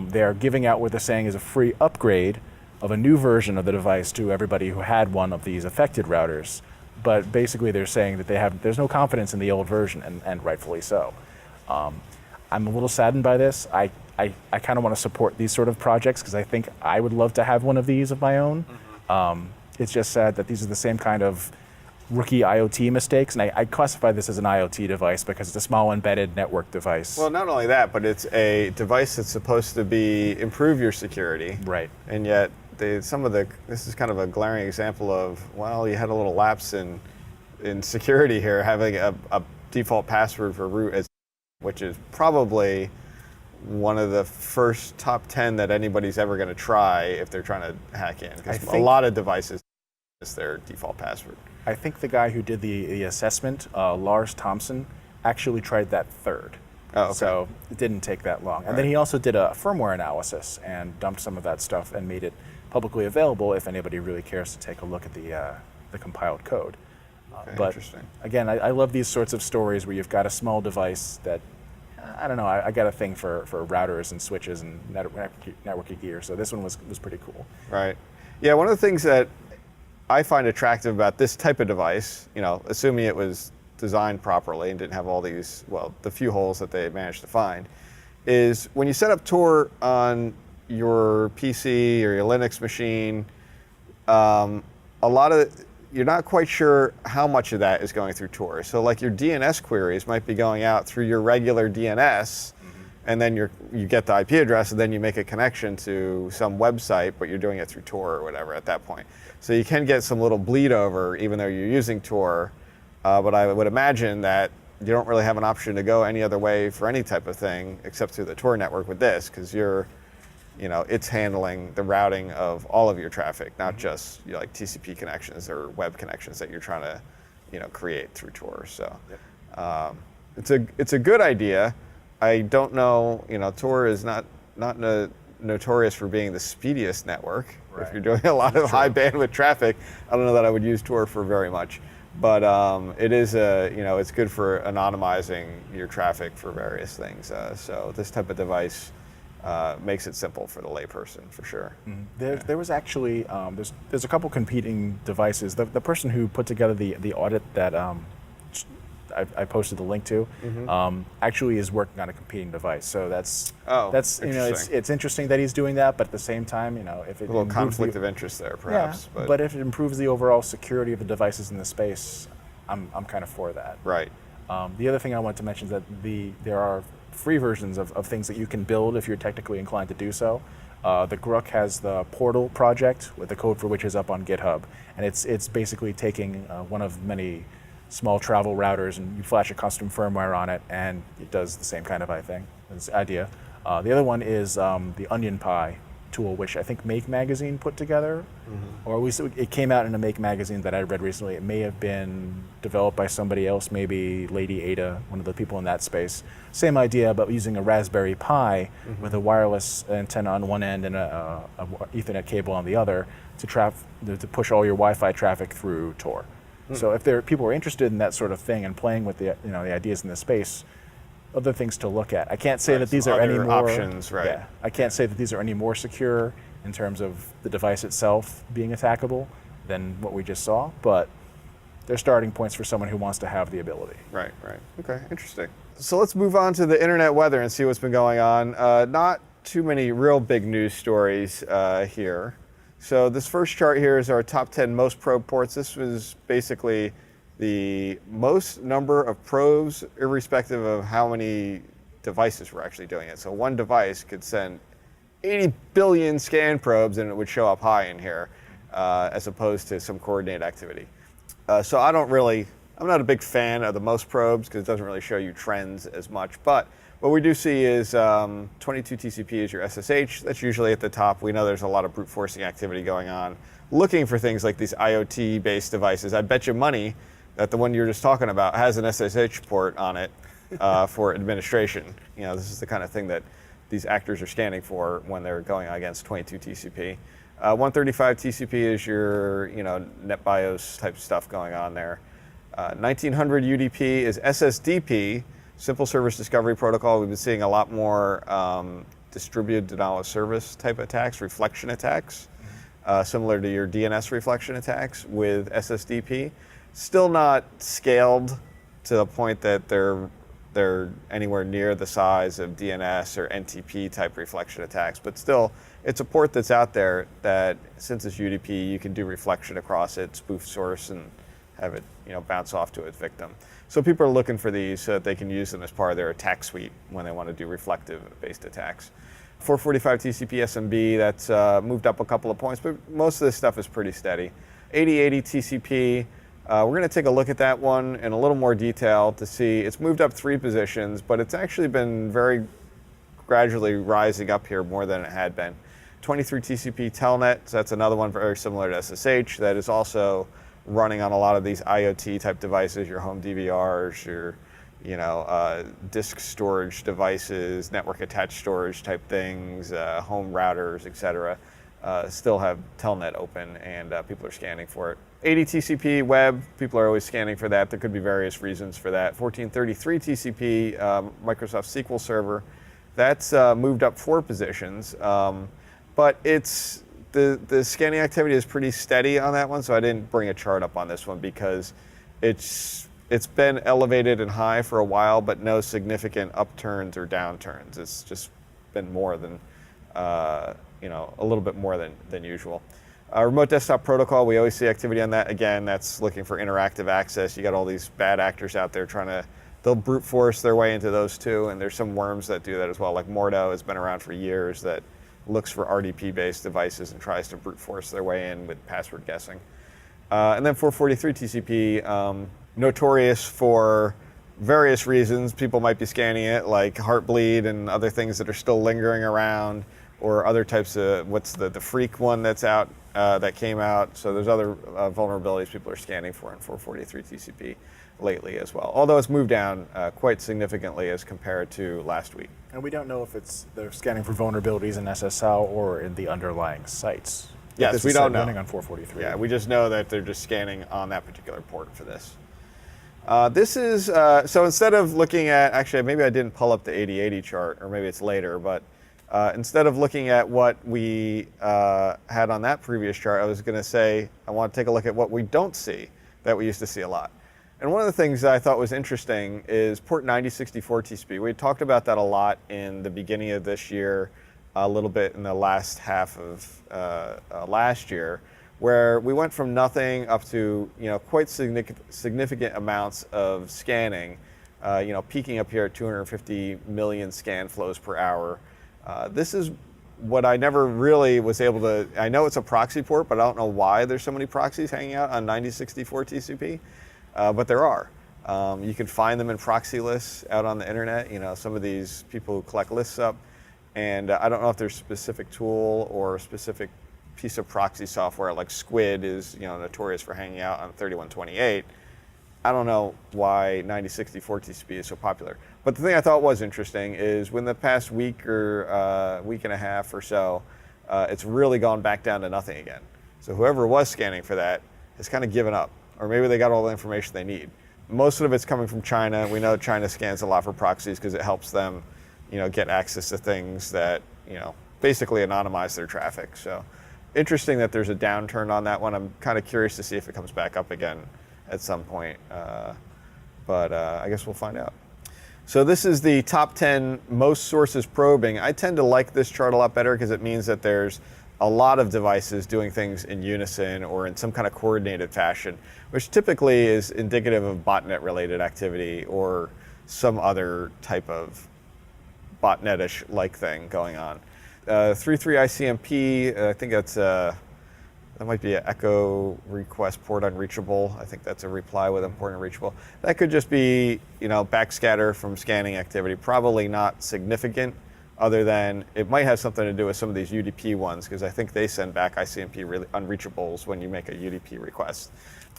S3: They're giving out what they're saying is a free upgrade of a new version of the device to everybody who had one of these affected routers. But basically they're saying that there's no confidence in the old version, and rightfully so. I'm a little saddened by this. I kind of want to support these sort of projects because I think I would love to have one of these of my own. It's just sad that these are the same kind of rookie IoT mistakes, and I classify this as an IoT device because it's a small embedded network device.
S1: Well, not only that, but it's a device that's supposed to improve your security.
S3: Right.
S1: And yet, this is kind of a glaring example of, well, you had a little lapse in security here, having a default password for root, which is probably one of the first top 10 that anybody's ever going to try if they're trying to hack in. Because a lot of devices, it's their default password.
S3: I think the guy who did the assessment, Lars Thompson, actually tried that third.
S1: Oh, okay.
S3: So it didn't take that long. And then he also did a firmware analysis and dumped some of that stuff and made it publicly available if anybody really cares to take a look at the compiled code.
S1: Okay,
S3: But
S1: interesting.
S3: again, I love these sorts of stories where you've got a small device that, I don't know, I got a thing for routers and switches and networking gear, so this one was pretty cool.
S1: Right. Yeah, one of the things that I find attractive about this type of device, assuming it was designed properly and didn't have all these, the few holes that they managed to find, is when you set up Tor on your PC or your Linux machine, you're not quite sure how much of that is going through Tor. So like your DNS queries might be going out through your regular DNS, and then you get the IP address, and then you make a connection to some website, but you're doing it through Tor or whatever at that point. So you can get some little bleed over, even though you're using Tor, but I would imagine that you don't really have an option to go any other way for any type of thing except through the Tor network with this, because it's handling the routing of all of your traffic, not just like TCP connections or web connections that you're trying to, create through Tor. So it's a good idea. I don't know, Tor is not notorious for being the speediest network. Right. If you're doing a lot of high bandwidth traffic, I don't know that I would use Tor for very much. But it is it's good for anonymizing your traffic for various things. So this type of device makes it simple for the layperson, for sure.
S3: Mm-hmm. There was actually there's a couple competing devices. The person who put together the audit that I posted the link to actually is working on a competing device. So that's it's interesting that he's doing that, but at the same time, if it
S1: a little conflict of interest there, perhaps.
S3: Yeah, but if it improves the overall security of the devices in the space, I'm kind of for that.
S1: Right.
S3: The other thing I want to mention is that there are free versions of things that you can build if you're technically inclined to do so. The Grook has the Portal project, with the code for which is up on GitHub, and it's basically taking one of many small travel routers, and you flash a custom firmware on it, and it does the same kind of idea. The other one is the Onion Pie tool, which I think Make Magazine put together, or at least it came out in a Make Magazine that I read recently. It may have been developed by somebody else, maybe Lady Ada, one of the people in that space. Same idea, but using a Raspberry Pi with a wireless antenna on one end and a Ethernet cable on the other to push all your Wi-Fi traffic through Tor. So if people are interested in that sort of thing and playing with the ideas in this space, other things to look at. I can't say that these are any more
S1: options, right?
S3: Yeah, I can't say that these are any more secure in terms of the device itself being attackable than what we just saw, but they're starting points for someone who wants to have the ability.
S1: Right. Okay, interesting. So let's move on to the internet weather and see what's been going on. Not too many real big news stories here. So this first chart here is our top 10 most probe ports. This was basically the most number of probes, irrespective of how many devices were actually doing it. So one device could send 80 billion scan probes and it would show up high in here, as opposed to some coordinated activity. So I'm not a big fan of the most probes because it doesn't really show you trends as much. But what we do see is 22 TCP is your SSH. That's usually at the top. We know there's a lot of brute forcing activity going on, looking for things like these IoT-based devices. I bet you money that the one you were just talking about has an SSH port on it for administration. This is the kind of thing that these actors are scanning for when they're going against 22 TCP. 135 TCP is your NetBIOS type stuff going on there. 1900 UDP is SSDP, Simple Service Discovery Protocol. We've been seeing a lot more distributed denial of service type attacks, reflection attacks, similar to your DNS reflection attacks with SSDP. Still not scaled to the point that they're anywhere near the size of DNS or NTP type reflection attacks, but still, it's a port that's out there that, since it's UDP, you can do reflection across it, spoof source, and have it bounce off to its victim. So people are looking for these so that they can use them as part of their attack suite when they want to do reflective-based attacks. 445 TCP SMB, that's moved up a couple of points, but most of this stuff is pretty steady. 8080 TCP, we're going to take a look at that one in a little more detail to see. It's moved up 3 positions, but it's actually been very gradually rising up here more than it had been. 23 TCP Telnet, so that's another one very similar to SSH that is also running on a lot of these IoT type devices, your home DVRs, your disk storage devices, network attached storage type things, home routers, etc. Still have Telnet open, and people are scanning for it. TCP web, people are always scanning for that. There could be various reasons for that. 1433 TCP, Microsoft SQL Server, that's moved up 4 positions. But it's the scanning activity is pretty steady on that one, so I didn't bring a chart up on this one because it's been elevated and high for a while, but no significant upturns or downturns. It's just been more than, a little bit more than usual. Remote desktop protocol, we always see activity on that. Again, that's looking for interactive access. You got all these bad actors out there they'll brute force their way into those too, and there's some worms that do that as well. Like Mordo has been around for years that looks for RDP-based devices and tries to brute force their way in with password guessing. And then 443 TCP, notorious for various reasons. People might be scanning it, like Heartbleed and other things that are still lingering around, or other types of, what's the Freak one that's out, that came out. So there's other vulnerabilities people are scanning for in 443 TCP lately as well. Although it's moved down quite significantly as compared to last week.
S3: And we don't know if they're scanning for vulnerabilities in SSL or in the underlying sites.
S1: Yes, we don't know.
S3: Running on 443.
S1: Yeah, we just know that they're just scanning on that particular port for this. This is, so instead of looking at, actually maybe I didn't pull up the 8080 chart, or maybe it's later, but instead of looking at what we had on that previous chart, I was going to say I want to take a look at what we don't see that we used to see a lot. And one of the things that I thought was interesting is port 9064 TCP. We talked about that a lot in the beginning of this year, a little bit in the last half of last year, where we went from nothing up to quite significant amounts of scanning, peaking up here at 250 million scan flows per hour. This is what I never really was able to, I know it's a proxy port, but I don't know why there's so many proxies hanging out on 9064 TCP, but there are. You can find them in proxy lists out on the internet, some of these people who collect lists up, and I don't know if there's a specific tool or a specific piece of proxy software, like Squid is notorious for hanging out on 3128. I don't know why 9064 TCP is so popular. But the thing I thought was interesting is when the past week or week and a half or so, it's really gone back down to nothing again. So whoever was scanning for that has kind of given up, or maybe they got all the information they need. Most of it's coming from China. We know China scans a lot for proxies because it helps them, get access to things that, basically anonymize their traffic. So interesting that there's a downturn on that one. I'm kind of curious to see if it comes back up again at some point, but I guess we'll find out. So this is the top 10 most sources probing. I tend to like this chart a lot better because it means that there's a lot of devices doing things in unison or in some kind of coordinated fashion, which typically is indicative of botnet related activity or some other type of botnetish like thing going on. 3.3 ICMP, I think that might be an echo request port unreachable. I think that's a reply with port unreachable. That could just be, backscatter from scanning activity. Probably not significant, other than it might have something to do with some of these UDP ones, because I think they send back ICMP unreachables when you make a UDP request.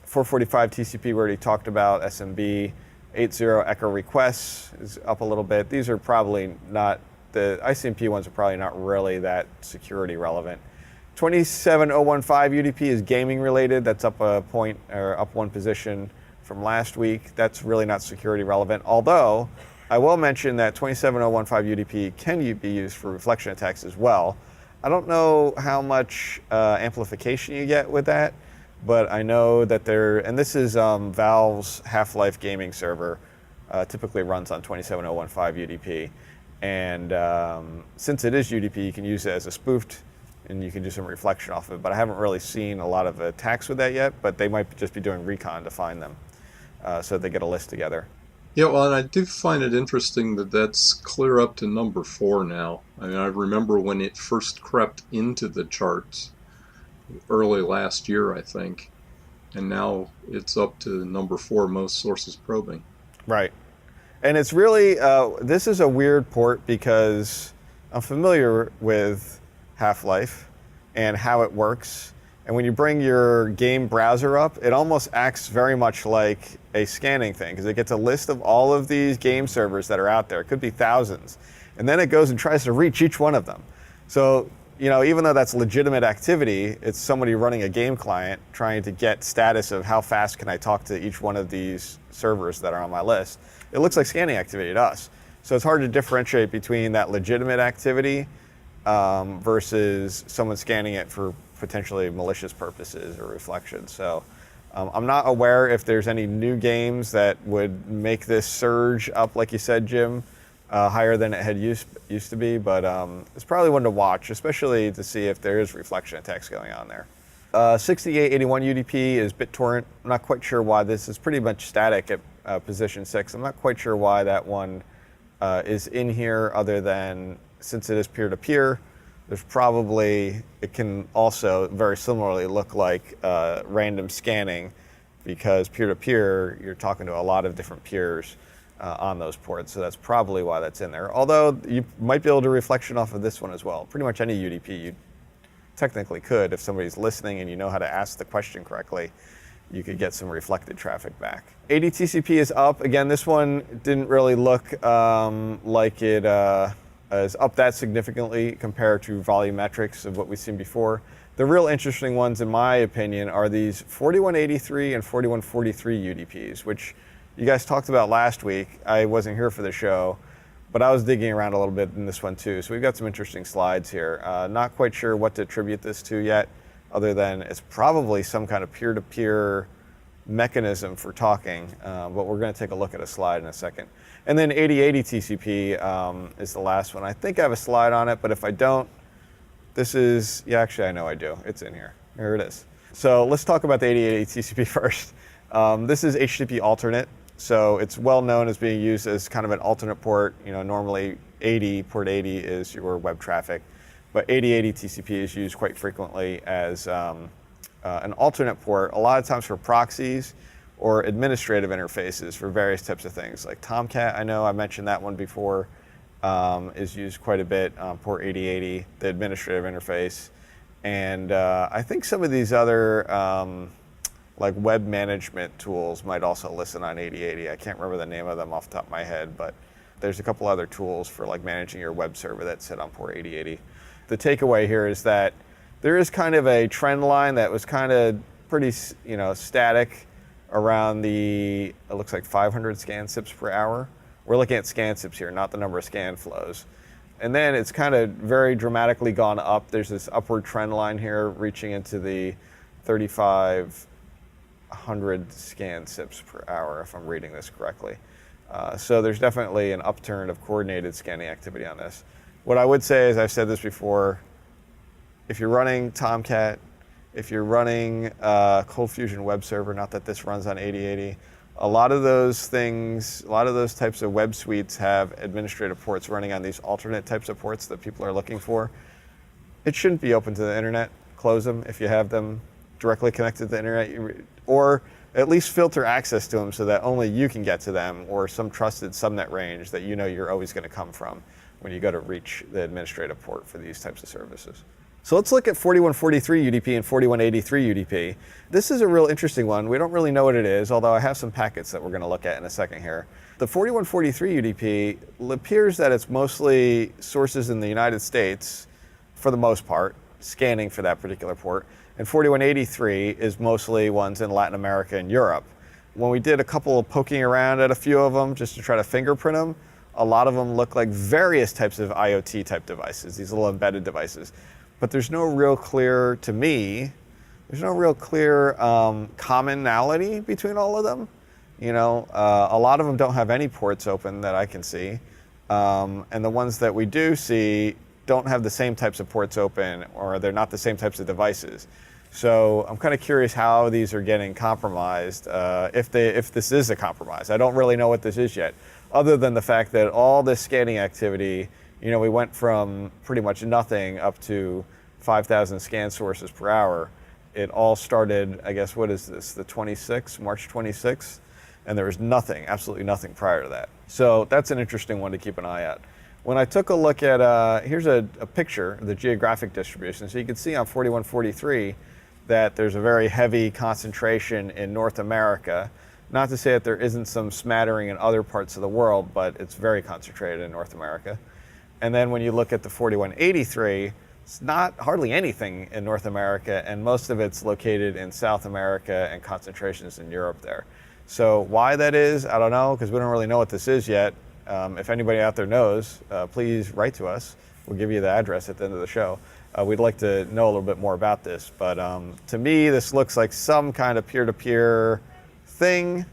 S1: 445 TCP we already talked about. SMB 80 echo requests is up a little bit. These are probably not, the ICMP ones are probably not really that security relevant. 27015 UDP is gaming related. That's up a point or up 1 position from last week. That's really not security relevant. Although I will mention that 27015 UDP can be used for reflection attacks as well. I don't know how much amplification you get with that, but I know that and this is Valve's Half-Life gaming server, typically runs on 27015 UDP. And since it is UDP, you can use it as a spoofed, and you can do some reflection off of it. But I haven't really seen a lot of attacks with that yet, but they might just be doing recon to find them, so they get a list together.
S2: Yeah, well, and I do find it interesting that that's clear up to number 4 now. I mean, I remember when it first crept into the charts early last year, I think, and now it's up to number 4 most sources probing.
S1: Right. And it's really, this is a weird port because I'm familiar with Half-Life and how it works. And when you bring your game browser up, it almost acts very much like a scanning thing because it gets a list of all of these game servers that are out there. It could be thousands. And then it goes and tries to reach each one of them. So, even though that's legitimate activity, it's somebody running a game client trying to get status of how fast can I talk to each one of these servers that are on my list. It looks like scanning activity to us. So it's hard to differentiate between that legitimate activity versus someone scanning it for potentially malicious purposes or reflection. So I'm not aware if there's any new games that would make this surge up, like you said, Jim, higher than it had used to be, but it's probably one to watch, especially to see if there is reflection attacks going on there. 6881 UDP is BitTorrent. I'm not quite sure why this is pretty much static at position 6. I'm not quite sure why that one is in here, other than since it is peer-to-peer, there's probably, it can also very similarly look like random scanning, because peer-to-peer, you're talking to a lot of different peers on those ports, so that's probably why that's in there. Although you might be able to reflection off of this one as well. Pretty much any UDP you technically could, if somebody's listening and you know how to ask the question correctly, you could get some reflected traffic back. ADTCP is up. Again, this one didn't really look like it is up that significantly compared to volumetrics of what we've seen before. The real interesting ones, in my opinion, are these 4183 and 4143 UDPs, which you guys talked about last week. I wasn't here for the show, but I was digging around a little bit in this one too. So we've got some interesting slides here. Not quite sure what to attribute this to yet, other than it's probably some kind of peer-to-peer mechanism for talking, but we're going to take a look at a slide in a second. And then 8080 TCP is the last one. I think I have a slide on it, but if I don't, this is, yeah, actually I know I do. It's in here. Here it is. So let's talk about the 8080 TCP first. This is HTTP alternate. So it's well known as being used as kind of an alternate port. Normally port 80 is your web traffic, but 8080 TCP is used quite frequently as an alternate port, a lot of times for proxies or administrative interfaces for various types of things. Like Tomcat, I know I mentioned that one before, is used quite a bit on port 8080, the administrative interface. And I think some of these other like web management tools might also listen on 8080. I can't remember the name of them off the top of my head, but there's a couple other tools for like managing your web server that sit on port 8080. The takeaway here is that there is kind of a trend line that was kind of pretty, static around it looks like 500 scan sips per hour. We're looking at scan sips here, not the number of scan flows. And then it's kind of very dramatically gone up. There's this upward trend line here reaching into the 3,500 scan sips per hour, if I'm reading this correctly. So there's definitely an upturn of coordinated scanning activity on this. What I would say is, I've said this before, if you're running Tomcat, if you're running Cold Fusion web server, not that this runs on 8080, a lot of those things, a lot of those types of web suites have administrative ports running on these alternate types of ports that people are looking for. It shouldn't be open to the internet. Close them if you have them directly connected to the internet, or at least filter access to them so that only you can get to them, or some trusted subnet range that you're always going to come from when you go to reach the administrative port for these types of services. So let's look at 4143 UDP and 4183 UDP. This is a real interesting one. We don't really know what it is, although I have some packets that we're going to look at in a second here. The 4143 UDP appears that it's mostly sources in the United States, for the most part, scanning for that particular port. And 4183 is mostly ones in Latin America and Europe. When we did a couple of poking around at a few of them just to try to fingerprint them, a lot of them look like various types of IoT type devices, these little embedded devices. But there's no real clear, to me, there's no real clear commonality between all of them. A lot of them don't have any ports open that I can see. And the ones that we do see don't have the same types of ports open, or they're not the same types of devices. So I'm kind of curious how these are getting compromised, if this is a compromise. I don't really know what this is yet, other than the fact that all this scanning activity, we went from pretty much nothing up to 5,000 scan sources per hour. It all started, I guess, what is this, the 26th, March 26th? And there was nothing, absolutely nothing prior to that. So that's an interesting one to keep an eye at. When I took a look at, here's a picture of the geographic distribution. So you can see on 4143 that there's a very heavy concentration in North America. Not to say that there isn't some smattering in other parts of the world, but it's very concentrated in North America. And then when you look at the 4183, it's not hardly anything in North America, and most of it's located in South America and concentrations in Europe there. So why that is, I don't know, because we don't really know what this is yet. If anybody out there knows, please write to us. We'll give you the address at the end of the show. We'd like to know a little bit more about this, but to me, this looks like some kind of peer-to-peer thing,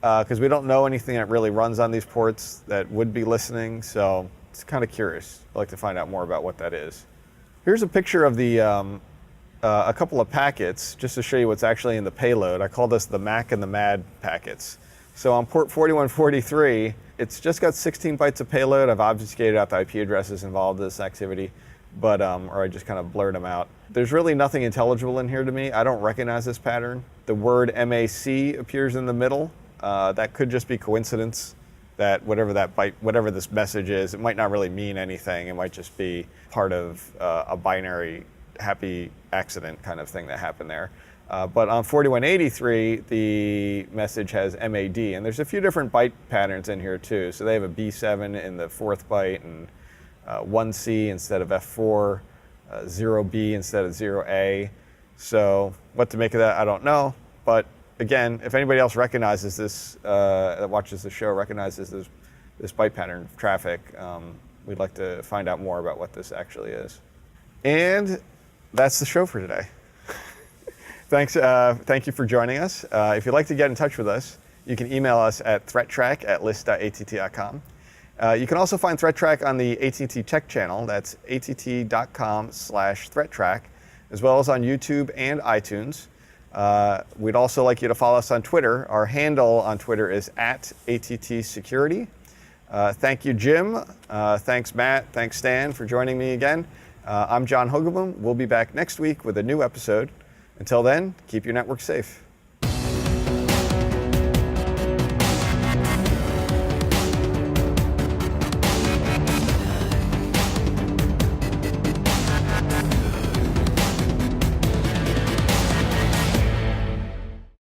S1: because we don't know anything that really runs on these ports that would be listening, so it's kind of curious. I'd like to find out more about what that is. Here's a picture of the a couple of packets, just to show you what's actually in the payload. I call this the Mac and the Mad packets. So on port 4143, it's just got 16 bytes of payload. I've obfuscated out the IP addresses involved in this activity, but or I just kind of blurred them out. There's really nothing intelligible in here to me. I don't recognize this pattern. The word MAC appears in the middle. That could just be coincidence. That whatever this message is, it might not really mean anything. It might just be part of a binary happy accident kind of thing that happened there. But on 4183, the message has MAD, and there's a few different byte patterns in here too. So they have a B7 in the 4th byte, and 1C instead of F4, 0B instead of 0A. So what to make of that, I don't know. But again, if anybody else recognizes this, that watches the show, recognizes this byte pattern of traffic, we'd like to find out more about what this actually is. And that's the show for today. Thank you for joining us. If you'd like to get in touch with us, you can email us at threattrack@list.att.com. You can also find ThreatTraq on the AT&T Tech channel. That's att.com/ThreatTraq, as well as on YouTube and iTunes. We'd also like you to follow us on Twitter. Our handle on Twitter is @ATT Security. Thank you, Jim. Thanks, Matt. Thanks, Stan, for joining me again. I'm John Hogelboom. We'll be back next week with a new episode. Until then, keep your network safe.